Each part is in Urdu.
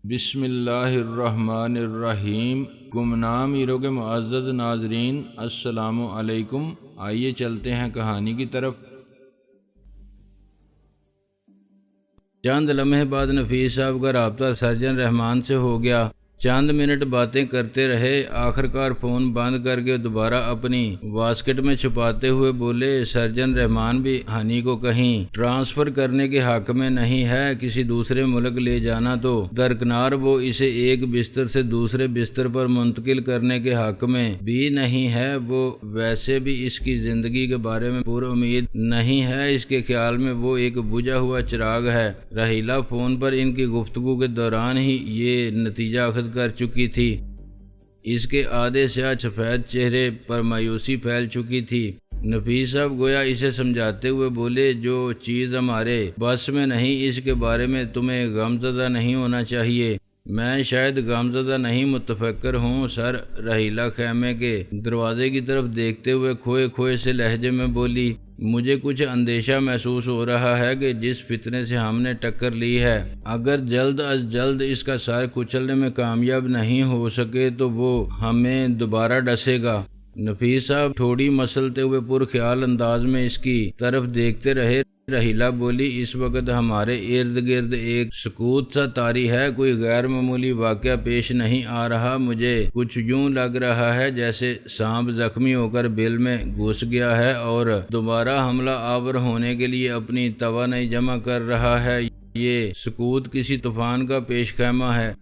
بسم اللہ الرحمن الرحیم۔ گمنام ہیرو کے معزز ناظرین، السلام علیکم۔ آئیے چلتے ہیں کہانی کی طرف۔ چند لمحے بعد نفیس صاحب کا رابطہ سرجن رحمان سے ہو گیا۔ چند منٹ باتیں کرتے رہے، آخرکار فون بند کر کے دوبارہ اپنی واسکٹ میں چھپاتے ہوئے بولے، سرجن رحمان بھی ہنی کو کہیں ٹرانسفر کرنے کے حق میں نہیں ہے، کسی دوسرے ملک لے جانا تو درکنار وہ اسے ایک بستر سے دوسرے بستر پر منتقل کرنے کے حق میں بھی نہیں ہے۔ وہ ویسے بھی اس کی زندگی کے بارے میں پر امید نہیں ہے، اس کے خیال میں وہ ایک بجھا ہوا چراغ ہے۔ رحیلہ فون پر ان کی گفتگو کے دوران ہی یہ نتیجہ اخذ کر چکی تھی۔ اس کے آدھے سیاہ سفید چہرے پر مایوسی پھیل چکی تھی۔ نفیس صاحب گویا اسے سمجھاتے ہوئے بولے، جو چیز ہمارے بس میں نہیں اس کے بارے میں تمہیں غمزدہ نہیں ہونا چاہیے۔ میں شاید غمزدہ نہیں، متفکر ہوں سر۔ رحیلہ خیمے کے دروازے کی طرف دیکھتے ہوئے کھوئے کھوئے سے لہجے میں بولی، مجھے کچھ اندیشہ محسوس ہو رہا ہے کہ جس فتنے سے ہم نے ٹکر لی ہے، اگر جلد از جلد اس کا سر کچلنے میں کامیاب نہیں ہو سکے تو وہ ہمیں دوبارہ ڈسے گا۔ نفیس صاحب تھوڑی مسلتے ہوئے پرخیال انداز میں اس کی طرف دیکھتے رہے۔ رحیلہ بولی، اس وقت ہمارے ارد گرد ایک سکوت سا طاری ہے، کوئی غیر معمولی واقعہ پیش نہیں آ رہا۔ مجھے کچھ یوں لگ رہا ہے جیسے سانپ زخمی ہو کر بل میں گھس گیا ہے اور دوبارہ حملہ آور ہونے کے لیے اپنی توانائی جمع کر رہا ہے۔ یہ سکوت کسی طوفان کا پیش خیمہ ہے۔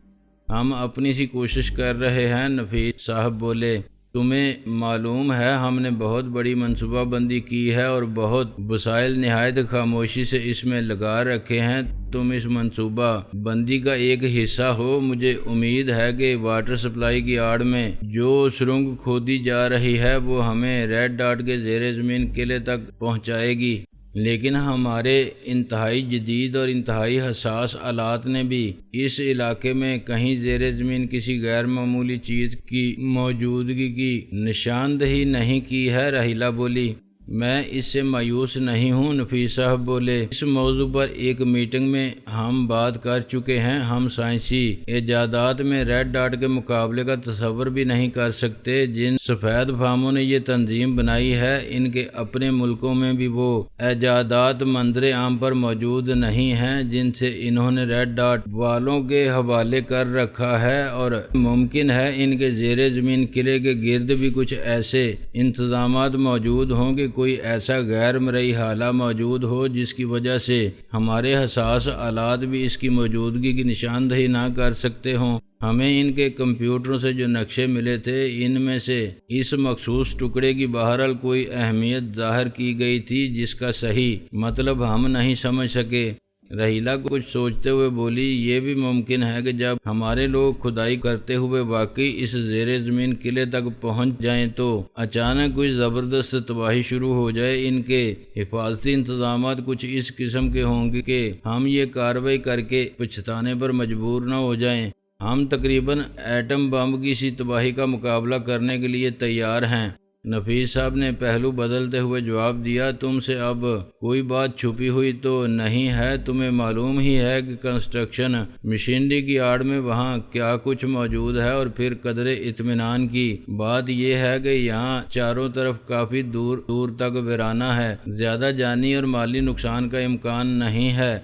ہم اپنی سی کوشش کر رہے ہیں۔ نفیس صاحب بولے، تمہیں معلوم ہے ہم نے بہت بڑی منصوبہ بندی کی ہے اور بہت وسائل نہایت خاموشی سے اس میں لگا رکھے ہیں۔ تم اس منصوبہ بندی کا ایک حصہ ہو۔ مجھے امید ہے کہ واٹر سپلائی کی آڑ میں جو سرنگ کھودی جا رہی ہے وہ ہمیں ریڈ ڈاٹ کے زیر زمین قلعے تک پہنچائے گی، لیکن ہمارے انتہائی جدید اور انتہائی حساس آلات نے بھی اس علاقے میں کہیں زیر زمین کسی غیر معمولی چیز کی موجودگی کی نشاندہی نہیں کی ہے۔ رحیلہ بولی، میں اس سے مایوس نہیں ہوں۔ نفیس صاحب بولے، اس موضوع پر ایک میٹنگ میں ہم بات کر چکے ہیں۔ ہم سائنسی ایجادات میں ریڈ ڈاٹ کے مقابلے کا تصور بھی نہیں کر سکتے۔ جن سفید فاموں نے یہ تنظیم بنائی ہے، ان کے اپنے ملکوں میں بھی وہ ایجادات منظر عام پر موجود نہیں ہیں جن سے انہوں نے ریڈ ڈاٹ والوں کے حوالے کر رکھا ہے، اور ممکن ہے ان کے زیر زمین قلعے کے گرد بھی کچھ ایسے انتظامات موجود ہوں کہ کوئی ایسا غیر مرئی حالہ موجود ہو جس کی وجہ سے ہمارے حساس آلات بھی اس کی موجودگی کی نشاندہی نہ کر سکتے ہوں۔ ہمیں ان کے کمپیوٹروں سے جو نقشے ملے تھے، ان میں سے اس مخصوص ٹکڑے کی بہرحال کوئی اہمیت ظاہر کی گئی تھی جس کا صحیح مطلب ہم نہیں سمجھ سکے۔ رحیلہ کچھ سوچتے ہوئے بولی، یہ بھی ممکن ہے کہ جب ہمارے لوگ کھدائی کرتے ہوئے واقعی اس زیر زمین قلعے تک پہنچ جائیں تو اچانک کوئی زبردست تباہی شروع ہو جائے۔ ان کے حفاظتی انتظامات کچھ اس قسم کے ہوں گے کہ ہم یہ کارروائی کر کے پچھتانے پر مجبور نہ ہو جائیں۔ ہم تقریباً ایٹم بم کی سی تباہی کا مقابلہ کرنے کے لیے تیار ہیں۔ نفیس صاحب نے پہلو بدلتے ہوئے جواب دیا، تم سے اب کوئی بات چھپی ہوئی تو نہیں ہے۔ تمہیں معلوم ہی ہے کہ کنسٹرکشن مشینری کی آڑ میں وہاں کیا کچھ موجود ہے، اور پھر قدر اطمینان کی بات یہ ہے کہ یہاں چاروں طرف کافی دور دور تک ویرانہ ہے، زیادہ جانی اور مالی نقصان کا امکان نہیں ہے۔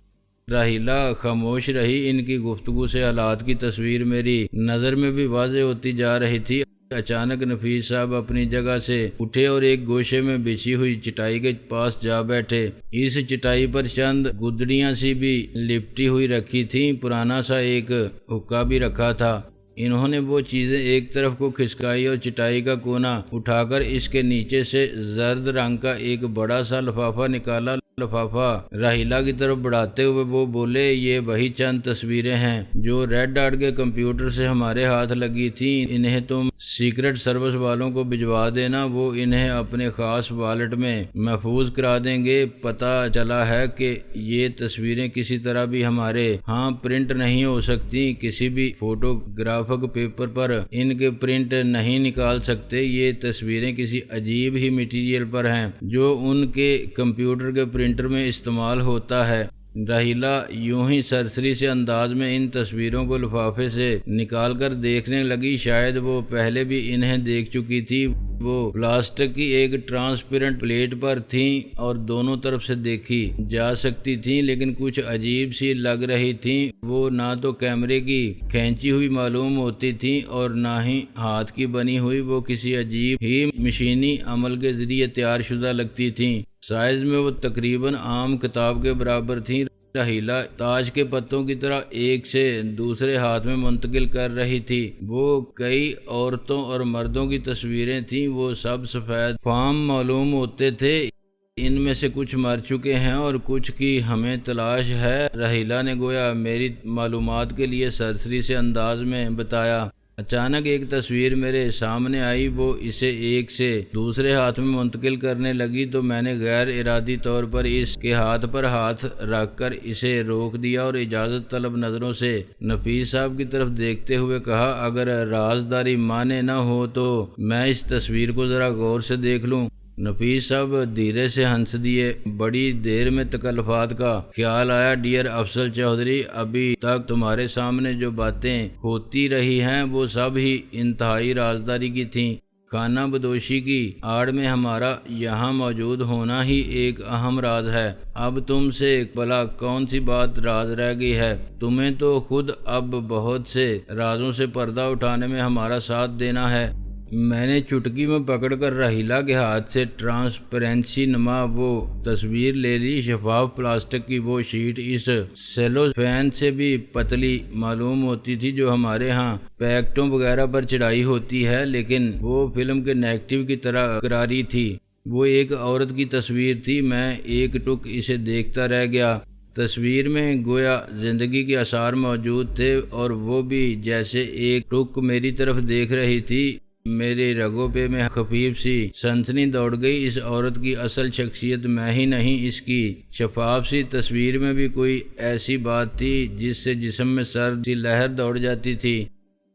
رحیلہ خاموش رہی۔ ان کی گفتگو سے حالات کی تصویر میری نظر میں بھی واضح ہوتی جا رہی تھی۔ اچانک نفیس صاحب اپنی جگہ سے اٹھے اور ایک گوشے میں بچھی ہوئی چٹائی کے پاس جا بیٹھے۔ اس چٹائی پر چند گدڑیاں سی بھی لپٹی ہوئی رکھی تھیں، پرانا سا ایک حقہ بھی رکھا تھا۔ انہوں نے وہ چیزیں ایک طرف کو کھسکائی اور چٹائی کا کونا اٹھا کر اس کے نیچے سے زرد رنگ کا ایک بڑا سا لفافہ نکالا۔ لفافہ رحیلہ کی طرف بڑھاتے ہوئے وہ بولے، یہ وہی چند تصویریں ہیں جو ریڈ ڈاٹ کے کمپیوٹر سے ہمارے ہاتھ لگی تھیں۔ انہیں تم سیکرٹ سروس والوں کو بھجوا دینا، وہ انہیں اپنے خاص والٹ میں محفوظ کرا دیں گے۔ پتہ چلا ہے کہ یہ تصویریں کسی طرح بھی ہمارے ہاں پرنٹ نہیں ہو سکتی، کسی بھی فوٹوگرافک پیپر پر ان کے پرنٹ نہیں نکال سکتے۔ یہ تصویریں کسی عجیب ہی مٹیریل پر ہیں جو ان کے کمپیوٹر کے پرنٹر میں استعمال ہوتا ہے۔ رحیلہ یوں ہی سرسری سے انداز میں ان تصویروں کو لفافے سے نکال کر دیکھنے لگی۔ شاید وہ پہلے بھی انہیں دیکھ چکی تھی۔ وہ پلاسٹک کی ایک ٹرانسپیرنٹ پلیٹ پر تھیں اور دونوں طرف سے دیکھی جا سکتی تھیں، لیکن کچھ عجیب سی لگ رہی تھیں۔ وہ نہ تو کیمرے کی کھینچی ہوئی معلوم ہوتی تھیں اور نہ ہی ہاتھ کی بنی ہوئی۔ وہ کسی عجیب ہی مشینی عمل کے ذریعے تیار شدہ لگتی تھیں۔ سائز میں وہ تقریباً عام کتاب کے برابر تھیں۔ رحیلہ تاج کے پتوں کی طرح ایک سے دوسرے ہاتھ میں منتقل کر رہی تھی۔ وہ کئی عورتوں اور مردوں کی تصویریں تھیں۔ وہ سب سفید فام معلوم ہوتے تھے۔ ان میں سے کچھ مر چکے ہیں اور کچھ کی ہمیں تلاش ہے، رحیلہ نے گویا میری معلومات کے لیے سرسری سے انداز میں بتایا۔ اچانک ایک تصویر میرے سامنے آئی۔ وہ اسے ایک سے دوسرے ہاتھ میں منتقل کرنے لگی تو میں نے غیر ارادی طور پر اس کے ہاتھ پر ہاتھ رکھ کر اسے روک دیا اور اجازت طلب نظروں سے نفیس صاحب کی طرف دیکھتے ہوئے کہا، اگر رازداری مانے نہ ہو تو میں اس تصویر کو ذرا غور سے دیکھ لوں۔ نفیس صاحب دھیرے سے ہنس دیے۔ بڑی دیر میں تکلفات کا خیال آیا۔ ڈیئر افضل چودھری، ابھی تک تمہارے سامنے جو باتیں ہوتی رہی ہیں وہ سب ہی انتہائی رازداری کی تھیں۔ خانہ بدوشی کی آڑ میں ہمارا یہاں موجود ہونا ہی ایک اہم راز ہے۔ اب تم سے بھلا کون سی بات راز رہ گئی ہے؟ تمہیں تو خود اب بہت سے رازوں سے پردہ اٹھانے میں ہمارا ساتھ دینا ہے۔ میں نے چٹکی میں پکڑ کر رحیلہ کے ہاتھ سے ٹرانسپیرنسی نما وہ تصویر لے لی۔ شفاف پلاسٹک کی وہ شیٹ اس سیلو فین سے بھی پتلی معلوم ہوتی تھی جو ہمارے ہاں پیکٹوں وغیرہ پر چڑھائی ہوتی ہے، لیکن وہ فلم کے نیگیٹو کی طرح کراری تھی۔ وہ ایک عورت کی تصویر تھی۔ میں ایک ٹک اسے دیکھتا رہ گیا۔ تصویر میں گویا زندگی کے آثار موجود تھے اور وہ بھی جیسے ایک ٹک میری طرف دیکھ رہی تھی۔ میرے رگوں پہ میں خفیف سی سنسنی دوڑ گئی۔ اس عورت کی اصل شخصیت میں ہی نہیں، اس کی شفاف سی تصویر میں بھی کوئی ایسی بات تھی جس سے جسم میں سرد سی لہر دوڑ جاتی تھی۔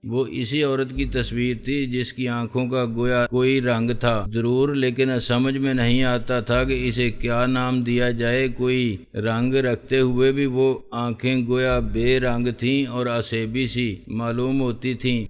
وہ اسی عورت کی تصویر تھی جس کی آنکھوں کا گویا کوئی رنگ تھا ضرور، لیکن سمجھ میں نہیں آتا تھا کہ اسے کیا نام دیا جائے۔ کوئی رنگ رکھتے ہوئے بھی وہ آنکھیں گویا بے رنگ تھیں اور اسیبی سی معلوم ہوتی تھیں۔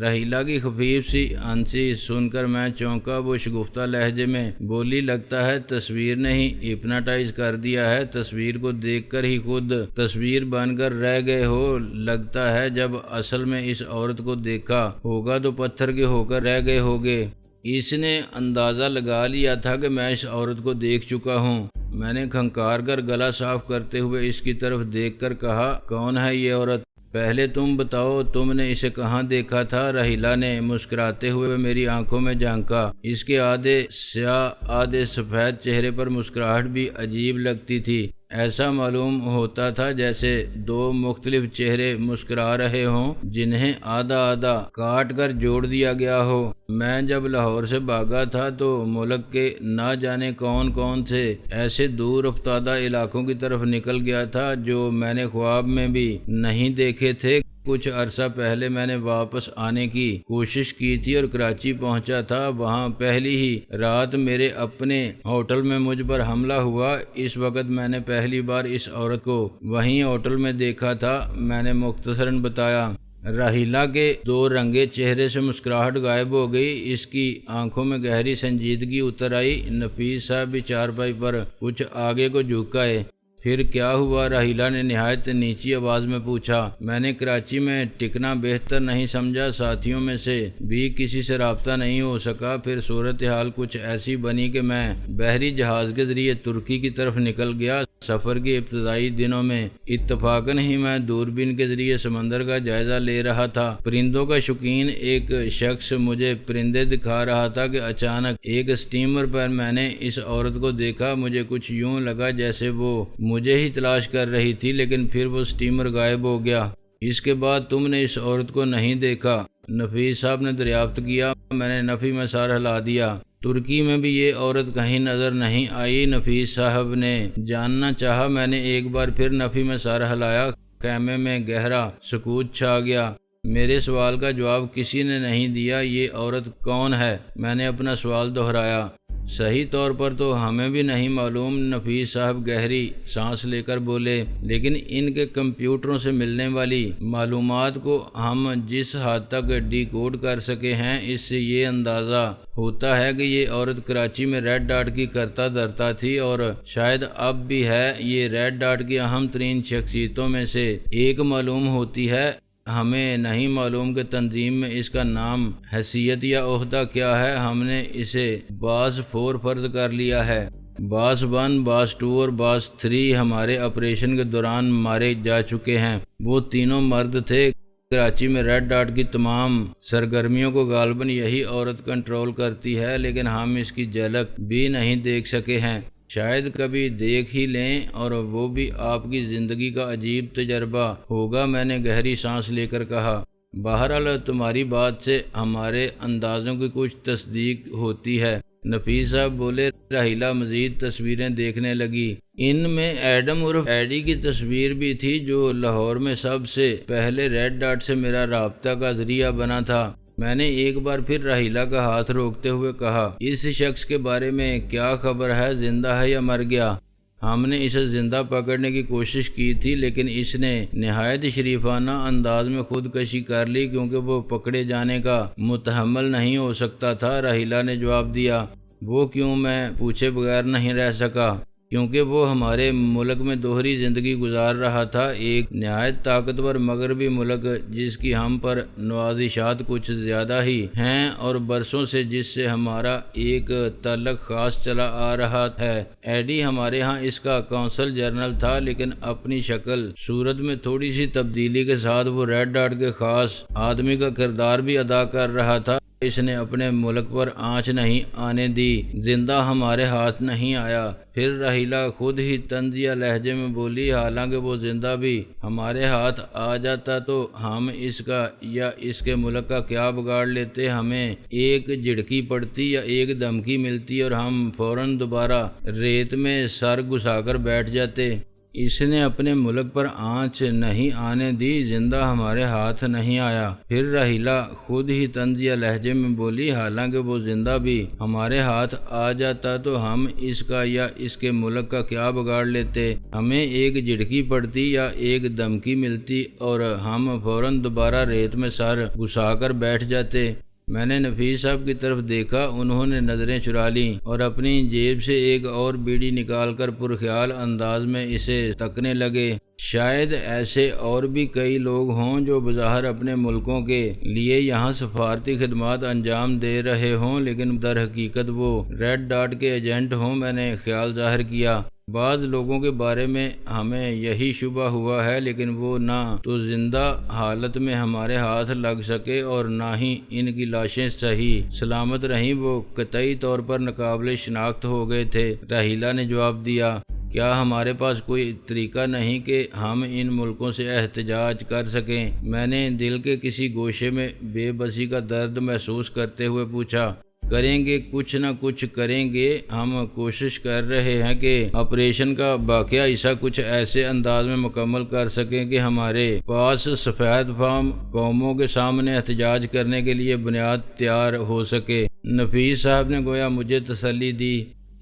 رحیلہ کی خفیف سی ہنسی سن کر میں چونکا۔ وہ شگفتہ لہجے میں بولی، لگتا ہے تصویر نے ہی ہپناٹائز کر دیا ہے۔ تصویر کو دیکھ کر ہی خود تصویر بن کر رہ گئے ہو۔ لگتا ہے جب اصل میں اس عورت کو دیکھا ہوگا تو پتھر کے ہو کر رہ گئے ہوگے۔ اس نے اندازہ لگا لیا تھا کہ میں اس عورت کو دیکھ چکا ہوں۔ میں نے کھنکار کر گلا صاف کرتے ہوئے اس کی طرف دیکھ کر کہا، کون ہے یہ عورت؟ پہلے تم بتاؤ، تم نے اسے کہاں دیکھا تھا؟ رحیلہ نے مسکراتے ہوئے میری آنکھوں میں جھانکا۔ اس کے آدھے سیاہ آدھے سفید چہرے پر مسکراہٹ بھی عجیب لگتی تھی۔ ایسا معلوم ہوتا تھا جیسے دو مختلف چہرے مسکرا رہے ہوں جنہیں آدھا آدھا کاٹ کر جوڑ دیا گیا ہو۔ میں جب لاہور سے بھاگا تھا تو ملک کے نہ جانے کون کون سے ایسے دور افتادہ علاقوں کی طرف نکل گیا تھا جو میں نے خواب میں بھی نہیں دیکھے تھے۔ کچھ عرصہ پہلے میں نے واپس آنے کی کوشش کی تھی اور کراچی پہنچا تھا۔ وہاں پہلی ہی رات میرے اپنے ہوٹل میں مجھ پر حملہ ہوا۔ اس وقت میں نے پہلی بار اس عورت کو وہیں ہوٹل میں دیکھا تھا، میں نے مختصراً بتایا۔ رحیلہ کے دو رنگے چہرے سے مسکراہٹ غائب ہو گئی۔ اس کی آنکھوں میں گہری سنجیدگی اتر آئی۔ نفیس صاحب بھی چارپائی پر کچھ آگے کو جھکائے۔ پھر کیا ہوا؟ رحیلہ نے نہایت نیچی آواز میں پوچھا۔ میں نے کراچی میں ٹکنا بہتر نہیں سمجھا، ساتھیوں میں سے بھی کسی سے رابطہ نہیں ہو سکا۔ پھر صورتحال کچھ ایسی بنی کہ میں بحری جہاز کے ذریعے ترکی کی طرف نکل گیا۔ سفر کے ابتدائی دنوں میں اتفاقاً ہی میں دوربین کے ذریعے سمندر کا جائزہ لے رہا تھا۔ پرندوں کا شوقین ایک شخص مجھے پرندے دکھا رہا تھا کہ اچانک ایک اسٹیمر پر میں نے اس عورت کو دیکھا۔ مجھے کچھ یوں لگا جیسے وہ مجھے ہی تلاش کر رہی تھی، لیکن پھر وہ اسٹیمر غائب ہو گیا۔ اس کے بعد تم نے اس عورت کو نہیں دیکھا؟ نفیس صاحب نے دریافت کیا۔ میں نے نفی میں سر ہلا دیا۔ ترکی میں بھی یہ عورت کہیں نظر نہیں آئی؟ نفیس صاحب نے جاننا چاہا۔ میں نے ایک بار پھر نفی میں سر ہلایا۔ خیمے میں گہرا سکوت چھا گیا۔ میرے سوال کا جواب کسی نے نہیں دیا۔ یہ عورت کون ہے؟ میں نے اپنا سوال دہرایا۔ صحیح طور پر تو ہمیں بھی نہیں معلوم، نفیس صاحب گہری سانس لے کر بولے، لیکن ان کے کمپیوٹروں سے ملنے والی معلومات کو ہم جس حد تک ڈی کوڈ کر سکے ہیں، اس سے یہ اندازہ ہوتا ہے کہ یہ عورت کراچی میں ریڈ ڈاٹ کی کرتا دھرتا تھی، اور شاید اب بھی ہے۔ یہ ریڈ ڈاٹ کی اہم ترین شخصیتوں میں سے ایک معلوم ہوتی ہے۔ ہمیں نہیں معلوم کہ تنظیم میں اس کا نام، حیثیت یا عہدہ کیا ہے۔ ہم نے اسے باس 4 فرض کر لیا ہے۔ باس 1، باس 2 اور باس 3 ہمارے آپریشن کے دوران مارے جا چکے ہیں۔ وہ تینوں مرد تھے۔ کراچی میں ریڈ ڈاٹ کی تمام سرگرمیوں کو غالباً یہی عورت کنٹرول کرتی ہے، لیکن ہم اس کی جھلک بھی نہیں دیکھ سکے ہیں۔ شاید کبھی دیکھ ہی لیں، اور وہ بھی آپ کی زندگی کا عجیب تجربہ ہوگا، میں نے گہری سانس لے کر کہا۔ بہرحال تمہاری بات سے ہمارے اندازوں کی کچھ تصدیق ہوتی ہے، نفیس صاحب بولے۔ راحیلہ مزید تصویریں دیکھنے لگی۔ ان میں ایڈم عرف ایڈی کی تصویر بھی تھی، جو لاہور میں سب سے پہلے ریڈ ڈاٹ سے میرا رابطہ کا ذریعہ بنا تھا۔ میں نے ایک بار پھر راحیلہ کا ہاتھ روکتے ہوئے کہا، اس شخص کے بارے میں کیا خبر ہے؟ زندہ ہے یا مر گیا؟ ہم نے اسے زندہ پکڑنے کی کوشش کی تھی، لیکن اس نے نہایت شریفانہ انداز میں خودکشی کر لی، کیونکہ وہ پکڑے جانے کا متحمل نہیں ہو سکتا تھا۔ راحیلہ نے جواب دیا۔ وہ کیوں؟ میں پوچھے بغیر نہیں رہ سکا، کیونکہ وہ ہمارے ملک میں دوہری زندگی گزار رہا تھا، ایک نہایت طاقتور مغربی ملک جس کی ہم پر نوازشات کچھ زیادہ ہی ہیں، اور برسوں سے جس سے ہمارا ایک تعلق خاص چلا آ رہا ہے۔ ایڈی ہمارے ہاں اس کا کونسل جنرل تھا، لیکن اپنی شکل صورت میں تھوڑی سی تبدیلی کے ساتھ وہ ریڈ ڈاٹ کے خاص آدمی کا کردار بھی ادا کر رہا تھا۔ اس نے اپنے ملک پر آنچ نہیں آنے دی، زندہ ہمارے ہاتھ نہیں آیا۔ پھر راحیلہ خود ہی طنزیہ لہجے میں بولی، حالانکہ وہ زندہ بھی ہمارے ہاتھ آ جاتا تو ہم اس کا یا اس کے ملک کا کیا بگاڑ لیتے؟ ہمیں ایک جھڑکی پڑتی یا ایک دھمکی ملتی اور ہم فوراً دوبارہ ریت میں سر گھسا کر بیٹھ جاتے۔ اس نے اپنے ملک پر آنچ نہیں آنے دی، زندہ ہمارے ہاتھ نہیں آیا۔ پھر راحیلہ خود ہی طنزیہ لہجے میں بولی، حالانکہ وہ زندہ بھی ہمارے ہاتھ آ جاتا تو ہم اس کا یا اس کے ملک کا کیا بگاڑ لیتے؟ ہمیں ایک جھڑکی پڑتی یا ایک دھمکی ملتی اور ہم فوراً دوبارہ ریت میں سر گھسا کر بیٹھ جاتے۔ میں نے نفیس صاحب کی طرف دیکھا، انہوں نے نظریں چرا لیں اور اپنی جیب سے ایک اور بیڑی نکال کر پرخیال انداز میں اسے تکنے لگے۔ شاید ایسے اور بھی کئی لوگ ہوں جو بظاہر اپنے ملکوں کے لیے یہاں سفارتی خدمات انجام دے رہے ہوں، لیکن در حقیقت وہ ریڈ ڈاٹ کے ایجنٹ ہوں، میں نے خیال ظاہر کیا۔ بعض لوگوں کے بارے میں ہمیں یہی شبہ ہوا ہے، لیکن وہ نہ تو زندہ حالت میں ہمارے ہاتھ لگ سکے اور نہ ہی ان کی لاشیں صحیح سلامت رہیں، وہ قطعی طور پر ناقابل شناخت ہو گئے تھے۔ راحیلہ نے جواب دیا، کیا ہمارے پاس کوئی طریقہ نہیں کہ ہم ان ملکوں سے احتجاج کر سکیں؟ میں نے دل کے کسی گوشے میں بے بسی کا درد محسوس کرتے ہوئے پوچھا۔ کریں گے، کچھ نہ کچھ کریں گے۔ ہم کوشش کر رہے ہیں کہ آپریشن کا باقیہ حصہ کچھ ایسے انداز میں مکمل کر سکیں کہ ہمارے پاس سفید فام قوموں کے سامنے احتجاج کرنے کے لیے بنیاد تیار ہو سکے۔ نفیس صاحب نے گویا مجھے تسلی دی۔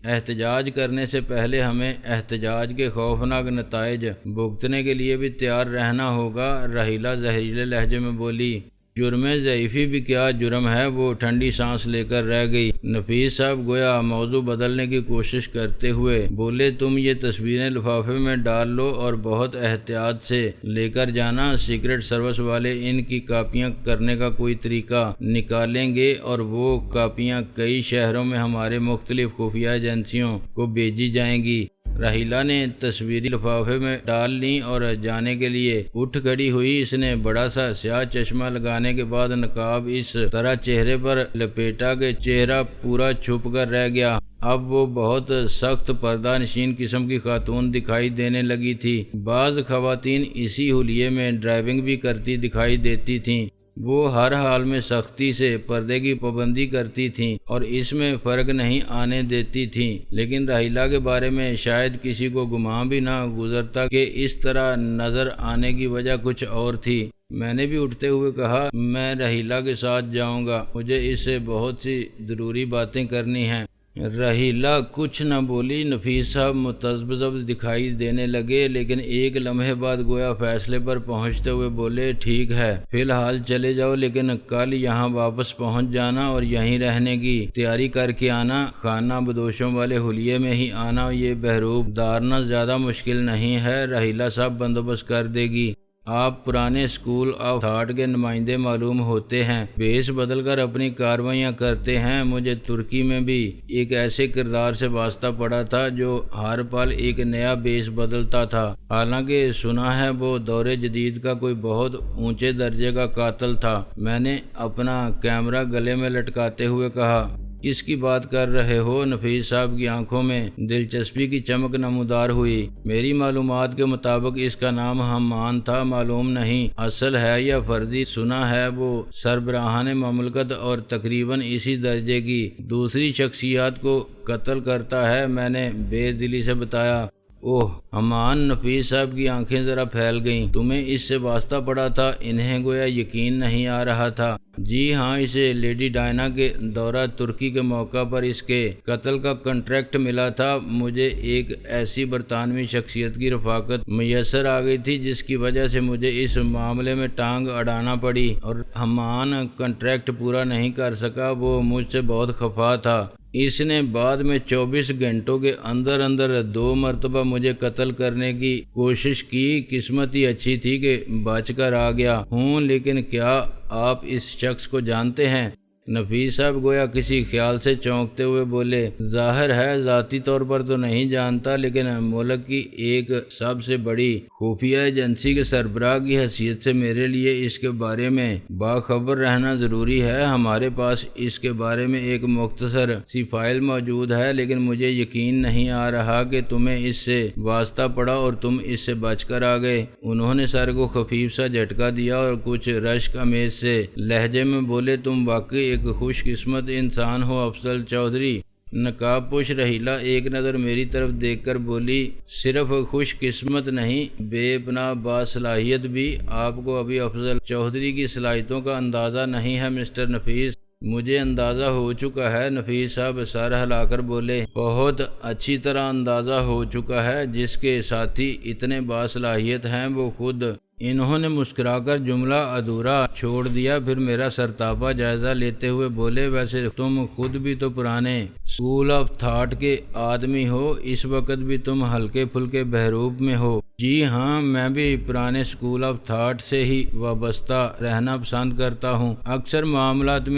احتجاج کرنے سے پہلے ہمیں احتجاج کے خوفناک نتائج بھگتنے کے لیے بھی تیار رہنا ہوگا۔ راحیلہ زہریلے لہجے میں بولی، جرم ضعیفی بھی کیا جرم ہے؟ وہ ٹھنڈی سانس لے کر رہ گئی۔ نفیس صاحب گویا موضوع بدلنے کی کوشش کرتے ہوئے بولے، تم یہ تصویریں لفافے میں ڈال لو اور بہت احتیاط سے لے کر جانا۔ سیکرٹ سروس والے ان کی کاپیاں کرنے کا کوئی طریقہ نکالیں گے اور وہ کاپیاں کئی شہروں میں ہمارے مختلف خفیہ ایجنسیوں کو بھیجی جائیں گی۔ راحیلہ نے تصویری لفافے میں ڈال لیں اور جانے کے لیے اٹھ کھڑی ہوئی۔ اس نے بڑا سا سیاہ چشمہ لگانے کے بعد نقاب اس طرح چہرے پر لپیٹا کہ چہرہ پورا چھپ کر رہ گیا۔ اب وہ بہت سخت پردہ نشین قسم کی خاتون دکھائی دینے لگی تھی۔ بعض خواتین اسی حلیے میں ڈرائیونگ بھی کرتی دکھائی دیتی تھیں۔ وہ ہر حال میں سختی سے پردے کی پابندی کرتی تھیں اور اس میں فرق نہیں آنے دیتی تھیں، لیکن راحیلہ کے بارے میں شاید کسی کو گمان بھی نہ گزرتا کہ اس طرح نظر آنے کی وجہ کچھ اور تھی۔ میں نے بھی اٹھتے ہوئے کہا، میں راحیلہ کے ساتھ جاؤں گا، مجھے اس سے بہت سی ضروری باتیں کرنی ہیں۔ رحیلہ کچھ نہ بولی۔ نفیس صاحب متذبذب دکھائی دینے لگے، لیکن ایک لمحے بعد گویا فیصلے پر پہنچتے ہوئے بولے، ٹھیک ہے، فی الحال چلے جاؤ، لیکن کل یہاں واپس پہنچ جانا اور یہیں رہنے کی تیاری کر کے آنا۔ خانہ بدوشوں والے حلیے میں ہی آنا، یہ بہروب دارنا زیادہ مشکل نہیں ہے، رحیلہ صاحب بندوبست کر دے گی۔ آپ پرانے اسکول آف تھاٹ کے نمائندے معلوم ہوتے ہیں، بیس بدل کر اپنی کارروائیاں کرتے ہیں۔ مجھے ترکی میں بھی ایک ایسے کردار سے واسطہ پڑا تھا جو ہر پل ایک نیا بیس بدلتا تھا، حالانکہ سنا ہے وہ دور جدید کا کوئی بہت اونچے درجے کا قاتل تھا۔ میں نے اپنا کیمرہ گلے میں لٹکاتے ہوئے کہا، کس کی بات کر رہے ہو؟ نفیس صاحب کی آنکھوں میں دلچسپی کی چمک نمودار ہوئی۔ میری معلومات کے مطابق اس کا نام حمان تھا، معلوم نہیں اصل ہے یا فرضی، سنا ہے وہ سربراہان مملکت اور تقریباً اسی درجے کی دوسری شخصیات کو قتل کرتا ہے۔ میں نے بے دلی سے بتایا۔ اوہ حمان! نفیس صاحب کی آنکھیں ذرا پھیل گئیں۔ تمہیں اس سے واسطہ پڑا تھا؟ انہیں گویا یقین نہیں آ رہا تھا۔ جی ہاں، اسے لیڈی ڈائنا کے دورہ ترکی کے موقع پر اس کے قتل کا کنٹریکٹ ملا تھا۔ مجھے ایک ایسی برطانوی شخصیت کی رفاقت میسر آ گئی تھی جس کی وجہ سے مجھے اس معاملے میں ٹانگ اڑانا پڑی، اور حمان کنٹریکٹ پورا نہیں کر سکا۔ وہ مجھ سے بہت خفا تھا۔ اس نے بعد میں 24 گھنٹوں کے اندر 2 مرتبہ مجھے قتل کرنے کی کوشش کی۔ قسمت ہی اچھی تھی کہ بچ کر آ گیا ہوں۔ لیکن کیا آپ اس شخص کو جانتے ہیں؟ نفیس صاحب گویا کسی خیال سے چونکتے ہوئے بولے، ظاہر ہے ذاتی طور پر تو نہیں جانتا، لیکن ملک کی ایک سب سے بڑی خفیہ ایجنسی کے سربراہ کی حیثیت سے میرے لیے اس کے بارے میں باخبر رہنا ضروری ہے۔ ہمارے پاس اس کے بارے میں ایک مختصر سی فائل موجود ہے، لیکن مجھے یقین نہیں آ رہا کہ تمہیں اس سے واسطہ پڑا اور تم اس سے بچ کر آ گئے۔ انہوں نے سر کو خفیف سا جھٹکا دیا اور کچھ رشک آمیز سے لہجے میں بولے، تم واقعی ایک خوش قسمت انسان ہو افضل چودھری۔ نقاب پوش رحیلہ ایک نظر میری طرف دیکھ کر بولی، صرف خوش قسمت نہیں، بے پناہ باصلاحیت بھی۔ آپ کو ابھی افضل چودھری کی صلاحیتوں کا اندازہ نہیں ہے مسٹر نفیس۔ مجھے اندازہ ہو چکا ہے، نفیس صاحب سر ہلا کر بولے، بہت اچھی طرح اندازہ ہو چکا ہے۔ جس کے ساتھی اتنے باصلاحیت ہیں وہ خود۔ انہوں نے مسکرا کر جملہ ادھورا چھوڑ دیا، پھر میرا سرتاپا جائزہ لیتے ہوئے بولے، ویسے تم خود بھی تو پرانے اسکول آف تھاٹ کے آدمی ہو، اس وقت بھی تم ہلکے پھلکے بہروپ میں ہو۔ جی ہاں، میں بھی پرانے اسکول آف تھاٹ سے ہی وابستہ رہنا پسند کرتا ہوں۔ اکثر معاملات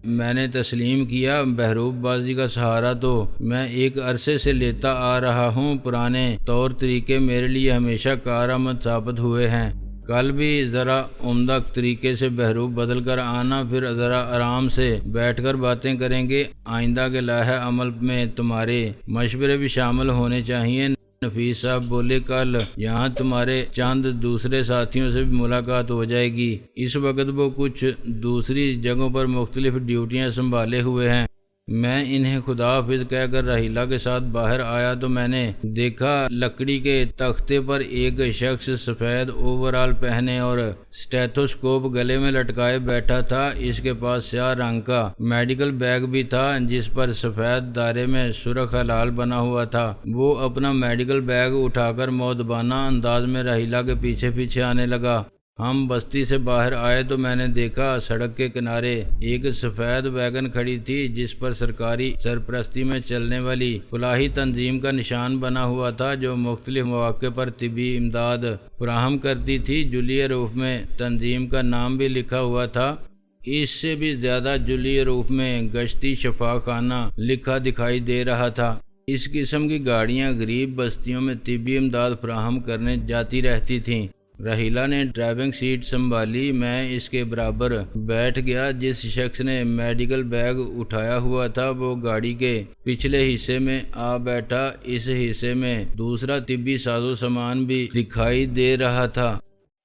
میں نے تسلیم کیا، بہروپ بازی کا سہارا تو میں ایک عرصے سے لیتا آ رہا ہوں۔ پرانے طور طریقے میرے لیے ہمیشہ کارآمد ثابت ہوئے ہیں۔ کل بھی ذرا عمدہ طریقے سے بہروپ بدل کر آنا، پھر ذرا آرام سے بیٹھ کر باتیں کریں گے۔ آئندہ کے لائحہ عمل میں تمہارے مشورے بھی شامل ہونے چاہیے۔ نفیس صاحب بولے، کل یہاں تمہارے چند دوسرے ساتھیوں سے بھی ملاقات ہو جائے گی۔ اس وقت وہ کچھ دوسری جگہوں پر مختلف ڈیوٹیاں سنبھالے ہوئے ہیں۔ میں انہیں خدا حافظ کہہ کر رحیلہ کے ساتھ باہر آیا تو میں نے دیکھا لکڑی کے تختے پر ایک شخص سفید اوورال پہنے اور اسٹیتھوسکوپ گلے میں لٹکائے بیٹھا تھا۔ اس کے پاس سیاہ رنگ کا میڈیکل بیگ بھی تھا جس پر سفید دائرے میں سرخ ہلال بنا ہوا تھا۔ وہ اپنا میڈیکل بیگ اٹھا کر مؤدبانہ انداز میں رحیلہ کے پیچھے پیچھے آنے لگا۔ ہم بستی سے باہر آئے تو میں نے دیکھا سڑک کے کنارے ایک سفید ویگن کھڑی تھی جس پر سرکاری سرپرستی میں چلنے والی فلاحی تنظیم کا نشان بنا ہوا تھا جو مختلف مواقع پر طبی امداد فراہم کرتی تھی۔ جلی حروف میں تنظیم کا نام بھی لکھا ہوا تھا۔ اس سے بھی زیادہ جلی حروف میں گشتی شفا خانہ لکھا دکھائی دے رہا تھا۔ اس قسم کی گاڑیاں غریب بستیوں میں طبی امداد فراہم کرنے جاتی رہتی تھیں۔ رحیلہ نے ڈرائیونگ سیٹ سنبھالی۔ میں اس کے برابر بیٹھ گیا۔ جس شخص نے میڈیکل بیگ اٹھایا ہوا تھا وہ گاڑی کے پچھلے حصے میں آ بیٹھا۔ اس حصے میں دوسرا طبی ساز و سامان بھی دکھائی دے رہا تھا۔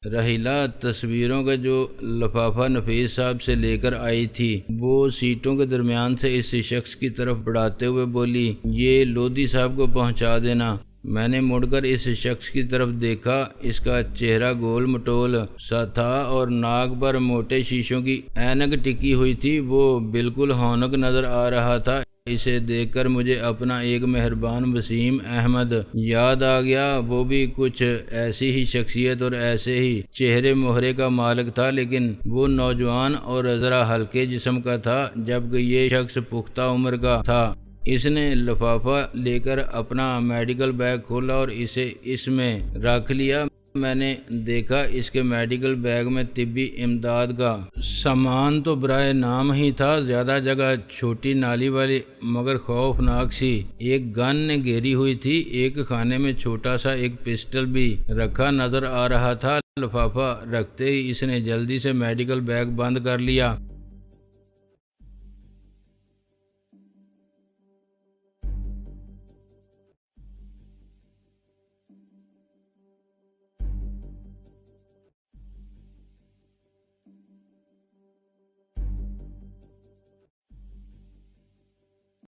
رحیلہ تصویروں کا جو لفافہ نفیس صاحب سے لے کر آئی تھی وہ سیٹوں کے درمیان سے اس شخص کی طرف بڑھاتے ہوئے بولی، یہ لودھی صاحب کو پہنچا دینا۔ میں نے مڑ کر اس شخص کی طرف دیکھا۔ اس کا چہرہ گول مٹول سا تھا اور ناک پر موٹے شیشوں کی اینک ٹکی ہوئی تھی۔ وہ بالکل ہونک نظر آ رہا تھا۔ اسے دیکھ کر مجھے اپنا ایک مہربان وسیم احمد یاد آ گیا۔ وہ بھی کچھ ایسی ہی شخصیت اور ایسے ہی چہرے مہرے کا مالک تھا، لیکن وہ نوجوان اور ذرا ہلکے جسم کا تھا، جبکہ یہ شخص پختہ عمر کا تھا۔ اس نے لفافہ لے کر اپنا میڈیکل بیگ کھولا اور اسے اس میں رکھ لیا۔ میں نے دیکھا اس کے میڈیکل بیگ میں طبی امداد کا سامان تو برائے نام ہی تھا، زیادہ جگہ چھوٹی نالی والی مگر خوفناک سی ایک گن نے گھیری ہوئی تھی۔ ایک خانے میں چھوٹا سا ایک پسٹل بھی رکھا نظر آ رہا تھا۔ لفافہ رکھتے ہی اس نے جلدی سے میڈیکل بیگ بند کر لیا